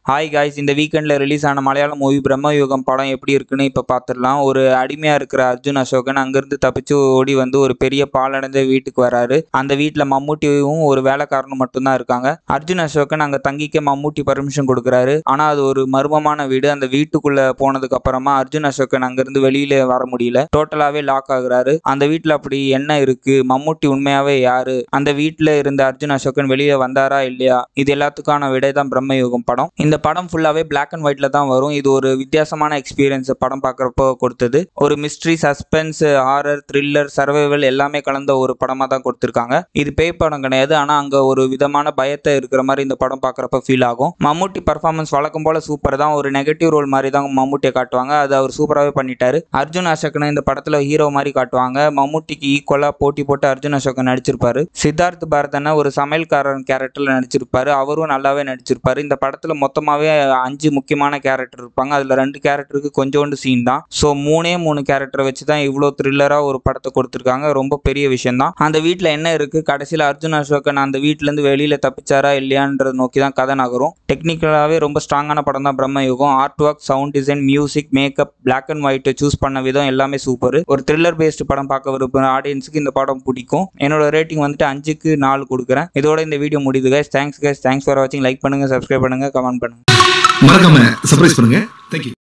Hi guys, இந்த வீக்கெண்டில் release ஆன மலையாள மூவி பிரம்மயுகம் படம் எப்படி இருக்குன்னு இப்போ பார்த்துடலாம். ஒரு அடிமையாக இருக்கிற அர்ஜுன் அசோகன் அங்கேருந்து தப்பிச்சு ஓடி வந்து ஒரு பெரிய பாலடைஞ்ச வீட்டுக்கு வராரு. அந்த வீட்டில் மம்முட்டியும் ஒரு வேலைக்காரனும் மட்டும்தான் இருக்காங்க. அர்ஜுன் அசோகன் அங்கே தங்கிக்க மம்முட்டி பர்மிஷன் கொடுக்குறாரு. ஆனால் அது ஒரு மர்மமான வீடு. அந்த வீட்டுக்குள்ளே போனதுக்கு அப்புறமா அர்ஜுன் அசோகன் அங்கேருந்து வெளியில வர முடியல. டோட்டலாகவே லாக் ஆகுறாரு. அந்த வீட்டில் அப்படி என்ன இருக்கு, மம்முட்டி உண்மையாவே யாரு, அந்த வீட்டில் இருந்த அர்ஜுன் அசோகன் வெளியே வந்தாரா இல்லையா, இது எல்லாத்துக்கான விடை தான் பிரம்மயுகம் படம். இந்த படம் ஃபுல்லாவே பிளாக் அண்ட் ஒயிட்ல தான் வரும். இது ஒரு வித்தியாசமான எக்ஸ்பீரியன்ஸ் படம் பார்க்குறப்போ கொடுத்தது. ஒரு mystery, suspense, horror, thriller, survival எல்லாமே கலந்த ஒரு படமாக தான் கொடுத்துருக்காங்க. இது பேய் படம் கிடையாது, ஆனால் அங்கே ஒரு விதமான பயத்தை இருக்கிற மாதிரி இந்த படம் பார்க்குறப்ப ஃபீல் ஆகும். மம்முட்டி பர்ஃபார்மன்ஸ் வழக்கம் போல சூப்பர் தான். ஒரு நெகட்டிவ் ரோல் மாதிரி தான் மம்முட்டியை காட்டுவாங்க. அது அவர் சூப்பராகவே பண்ணிட்டாரு. அர்ஜுன் அசோகனை இந்த படத்தில் ஹீரோ மாதிரி காட்டுவாங்க. மம்முட்டிக்கு ஈக்குவலாக போட்டி போட்டு அர்ஜுன் அசோகன் நடிச்சிருப்பாரு. சித்தார்த் பரதனை ஒரு சமையல்காரன் கேரக்டரில் நடிச்சிருப்பாரு. அவரும் நல்லாவே நடிச்சிருப்பாரு. இந்த படத்தில் மொத்தமாகவே 5 முக்கியமான கேரக்டர் இருப்பாங்க. அதில் 2 கேரக்டருக்கு கொஞ்சோண்டு சீன் தான். ஸோ 3 கேரக்டரை வச்சு தான் இவ்வளோ த்ரில்லராக ஒரு படத்தை கொடுத்துருக்காங்க. ரொம்ப பெரிய விஷயம் தான். அந்த வீட்டில் என்ன இருக்கு, கடைசியில் அர்ஜுன் அசோகன் அந்த வீட்டிலேருந்து வெளியில் தப்பிச்சாரா இல்லையான்றதை நோக்கி தான் கதை நகரும். டெக்னிக்கலாகவே ரொம்ப ஸ்ட்ராங்கான படம் தான் Bramayugam. Art work, sound design, music, makeup, black and white choose பண்ண விதம் எல்லாமே சூப்பர். ஒரு த்ரில்லர் பேஸ்டு படம் பார்க்க விரும்புகிற ஆடியன்ஸுக்கு இந்த படம் பிடிக்கும். என்னோட ரேட்டிங் வந்துட்டு 5க்கு 4 கொடுக்குறேன். இதோட இந்த வீடியோ முடியுது guys. தேங்க்ஸ் ஃபார் வாட்சிங். லைக் பண்ணுங்க, சப்ஸ்கிரைப் பண்ணுங்க, கமெண்ட் பண்ணுங்க. மறக்காம சர்ப்ரைஸ் பண்ணுங்க. தேங்க்யூ.